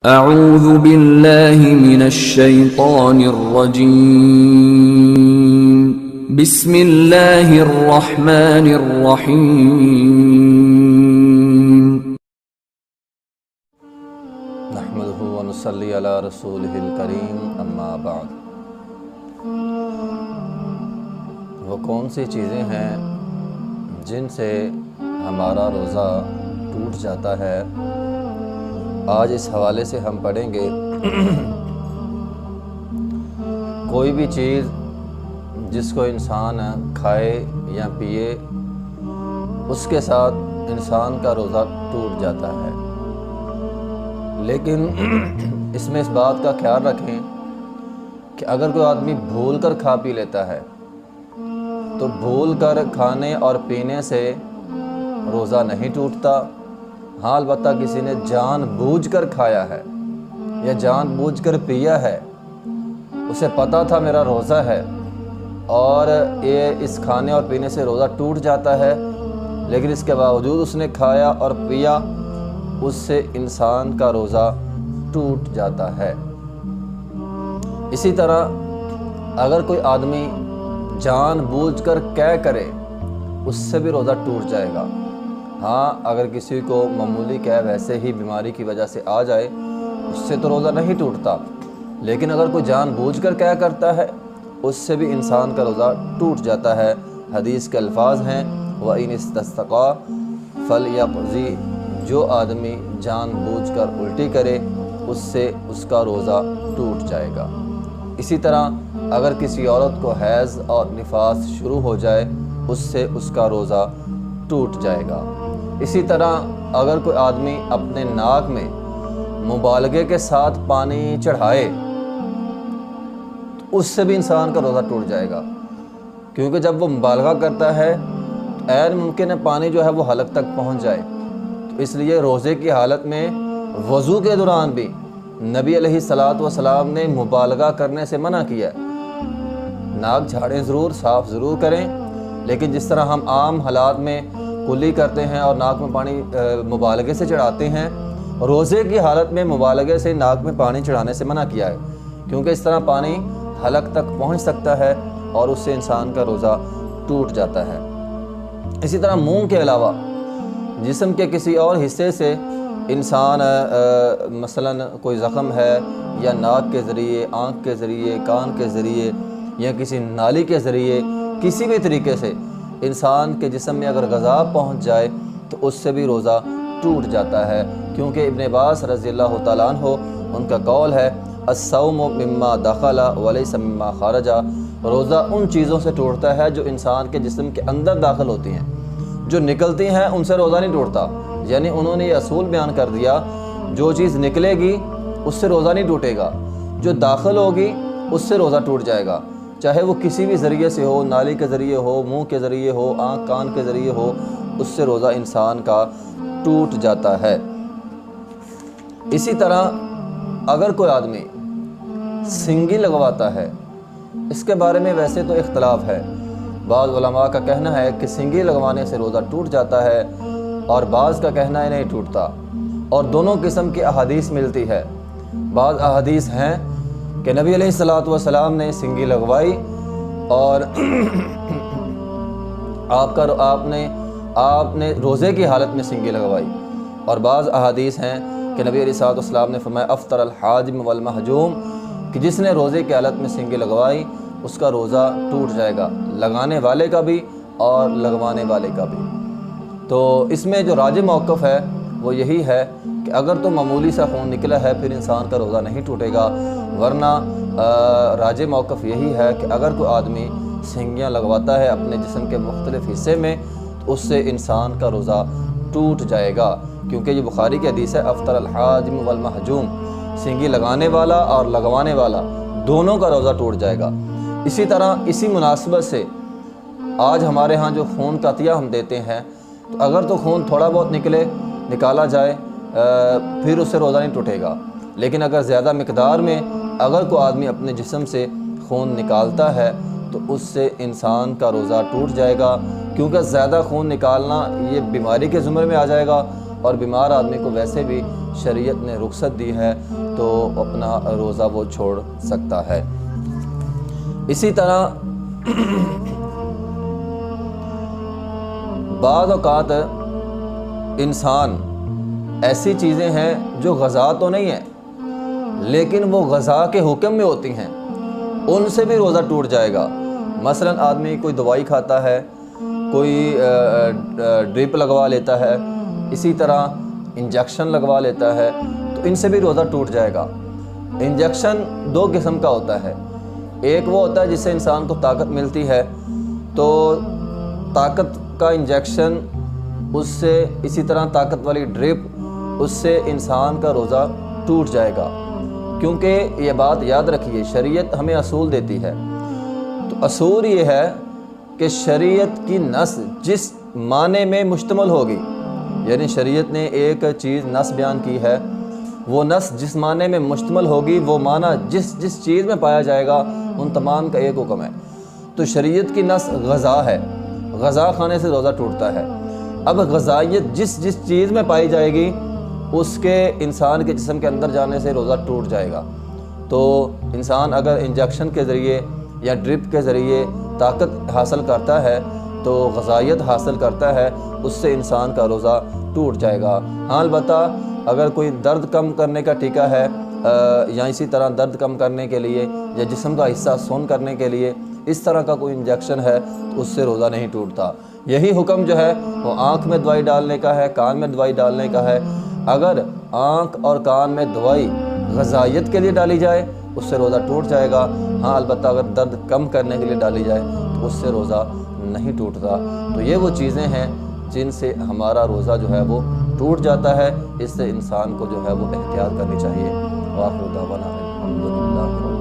اعوذ باللہ من الشیطان الرجیم بسم اللہ الرحمن الرحیم نحمدہ ونصلی علی رسولہ الکریم اما بعد۔ وہ کون سی چیزیں ہیں جن سے ہمارا روزہ ٹوٹ جاتا ہے، آج اس حوالے سے ہم پڑھیں گے۔ کوئی بھی چیز جس کو انسان کھائے یا پیے، اس کے ساتھ انسان کا روزہ ٹوٹ جاتا ہے، لیکن اس میں اس بات کا خیال رکھیں کہ اگر کوئی آدمی بھول کر کھا پی لیتا ہے تو بھول کر کھانے اور پینے سے روزہ نہیں ٹوٹتا۔ ہاں، البتہ کسی نے جان بوجھ کر کھایا ہے یا جان بوجھ کر پیا ہے، اسے پتہ تھا میرا روزہ ہے اور یہ اس کھانے اور پینے سے روزہ ٹوٹ جاتا ہے، لیکن اس کے باوجود اس نے کھایا اور پیا، اس سے انسان کا روزہ ٹوٹ جاتا ہے۔ اسی طرح اگر کوئی آدمی جان بوجھ کر قے کرے، اس سے بھی روزہ ٹوٹ جائے گا۔ ہاں، اگر کسی کو معمولی قے ویسے ہی بیماری کی وجہ سے آ جائے، اس سے تو روزہ نہیں ٹوٹتا، لیکن اگر کوئی جان بوجھ کر قے کرتا ہے، اس سے بھی انسان کا روزہ ٹوٹ جاتا ہے۔ حدیث کے الفاظ ہیں وَإِنِ اسْتَسْقَىٰ فَلْيَقْضِ، جو آدمی جان بوجھ کر الٹی کرے، اس سے اس کا روزہ ٹوٹ جائے گا۔ اسی طرح اگر کسی عورت کو حیض اور نفاس شروع ہو جائے، اس سے اس کا روزہ ٹوٹ جائے گا۔ اسی طرح اگر کوئی آدمی اپنے ناک میں مبالغے کے ساتھ پانی چڑھائے، تو اس سے بھی انسان کا روزہ ٹوٹ جائے گا، کیونکہ جب وہ مبالغہ کرتا ہے تو عین ممکن ہے پانی جو ہے وہ حلق تک پہنچ جائے۔ تو اس لیے روزے کی حالت میں وضو کے دوران بھی نبی علیہ الصلاۃ نے مبالغہ کرنے سے منع کیا ہے۔ ناک جھاڑیں ضرور، صاف ضرور کریں، لیکن جس طرح ہم عام حالات میں کلی کرتے ہیں اور ناک میں پانی مبالغے سے چڑھاتے ہیں، روزے کی حالت میں مبالغے سے ناک میں پانی چڑھانے سے منع کیا ہے، کیونکہ اس طرح پانی حلق تک پہنچ سکتا ہے اور اس سے انسان کا روزہ ٹوٹ جاتا ہے۔ اسی طرح منہ کے علاوہ جسم کے کسی اور حصے سے انسان مثلا کوئی زخم ہے، یا ناک کے ذریعے، آنکھ کے ذریعے، کان کے ذریعے، یا کسی نالی کے ذریعے، کسی بھی طریقے سے انسان کے جسم میں اگر غذا پہنچ جائے تو اس سے بھی روزہ ٹوٹ جاتا ہے، کیونکہ ابن عباس رضی اللہ تعالیٰ عنہ ان کا قول ہے الصوم مما دخل ولیس مما خرج، روزہ ان چیزوں سے ٹوٹتا ہے جو انسان کے جسم کے اندر داخل ہوتی ہیں، جو نکلتی ہیں ان سے روزہ نہیں ٹوٹتا۔ یعنی انہوں نے یہ اصول بیان کر دیا، جو چیز نکلے گی اس سے روزہ نہیں ٹوٹے گا، جو داخل ہوگی اس سے روزہ ٹوٹ جائے گا، چاہے وہ کسی بھی ذریعے سے ہو، نالی کے ذریعے ہو، منہ کے ذریعے ہو، آنکھ کان کے ذریعے ہو، اس سے روزہ انسان کا ٹوٹ جاتا ہے۔ اسی طرح اگر کوئی آدمی سنگی لگواتا ہے، اس کے بارے میں ویسے تو اختلاف ہے، بعض علماء کا کہنا ہے کہ سنگی لگوانے سے روزہ ٹوٹ جاتا ہے، اور بعض کا کہنا ہے نہیں ٹوٹتا، اور دونوں قسم کی احادیث ملتی ہے۔ بعض احادیث ہیں کہ نبی علیہ الصلاۃ نے سنگی لگوائی اور آپ نے روزے کی حالت میں سنگی لگوائی، اور بعض احادیث ہیں کہ نبی علیہ الصلاۃ نے فرمایا افطر الحاجم والمحجوم، کہ جس نے روزے کی حالت میں سنگی لگوائی اس کا روزہ ٹوٹ جائے گا، لگانے والے کا بھی اور لگوانے والے کا بھی۔ تو اس میں جو راجح موقف ہے وہ یہی ہے کہ اگر تو معمولی سا خون نکلا ہے پھر انسان کا روزہ نہیں ٹوٹے گا، ورنہ راجح موقف یہی ہے کہ اگر کوئی آدمی سنگیاں لگواتا ہے اپنے جسم کے مختلف حصے میں تو اس سے انسان کا روزہ ٹوٹ جائے گا، کیونکہ یہ بخاری کی حدیث ہے افطر الحاجم والمحجوم، سنگی لگانے والا اور لگوانے والا دونوں کا روزہ ٹوٹ جائے گا۔ اسی طرح اسی مناسبت سے آج ہمارے ہاں جو خون کا عطیہ ہم دیتے ہیں، تو اگر تو خون تھوڑا بہت نکالا جائے پھر اس سے روزہ نہیں ٹوٹے گا، لیکن اگر زیادہ مقدار میں اگر کوئی آدمی اپنے جسم سے خون نکالتا ہے تو اس سے انسان کا روزہ ٹوٹ جائے گا، کیونکہ زیادہ خون نکالنا یہ بیماری کے زمرے میں آ جائے گا، اور بیمار آدمی کو ویسے بھی شریعت نے رخصت دی ہے تو اپنا روزہ وہ چھوڑ سکتا ہے۔ اسی طرح بعض اوقات انسان ایسی چیزیں ہیں جو غذا تو نہیں ہیں لیکن وہ غذا کے حکم میں ہوتی ہیں، ان سے بھی روزہ ٹوٹ جائے گا۔ مثلا آدمی کوئی دوائی کھاتا ہے، کوئی ڈرپ لگوا لیتا ہے، اسی طرح انجیکشن لگوا لیتا ہے، تو ان سے بھی روزہ ٹوٹ جائے گا۔ انجیکشن دو قسم کا ہوتا ہے، ایک وہ ہوتا ہے جس سے انسان کو طاقت ملتی ہے، تو طاقت کا انجیکشن اس سے، اسی طرح طاقت والی ڈرپ، اس سے انسان کا روزہ ٹوٹ جائے گا۔ کیونکہ یہ بات یاد رکھیے، شریعت ہمیں اصول دیتی ہے، تو اصول یہ ہے کہ شریعت کی نص جس معنی میں مشتمل ہوگی، یعنی شریعت نے ایک چیز نص بیان کی ہے، وہ نص جس معنی میں مشتمل ہوگی، وہ معنی جس چیز میں پایا جائے گا، ان تمام کا ایک حکم ہے۔ تو شریعت کی نص غذا ہے، غذا کھانے سے روزہ ٹوٹتا ہے۔ اب غذائیت جس چیز میں پائی جائے گی، اس کے انسان کے جسم کے اندر جانے سے روزہ ٹوٹ جائے گا۔ تو انسان اگر انجیکشن کے ذریعے یا ڈرپ کے ذریعے طاقت حاصل کرتا ہے، تو غذائیت حاصل کرتا ہے، اس سے انسان کا روزہ ٹوٹ جائے گا۔ ہاں البتہ اگر کوئی درد کم کرنے کا ٹیکہ ہے یا اسی طرح درد کم کرنے کے لیے یا جسم کا حصہ سون کرنے کے لیے اس طرح کا کوئی انجیکشن ہے، تو اس سے روزہ نہیں ٹوٹتا۔ یہی حکم جو ہے وہ آنکھ میں دوائی ڈالنے کا ہے، کان میں دوائی ڈالنے کا ہے۔ اگر آنکھ اور کان میں دوائی غذائیت کے لیے ڈالی جائے، اس سے روزہ ٹوٹ جائے گا۔ ہاں البتہ اگر درد کم کرنے کے لیے ڈالی جائے تو اس سے روزہ نہیں ٹوٹتا۔ تو یہ وہ چیزیں ہیں جن سے ہمارا روزہ جو ہے وہ ٹوٹ جاتا ہے، اس سے انسان کو جو ہے وہ احتیاط کرنی چاہیے۔ وآخر دعوانا الحمدللہ۔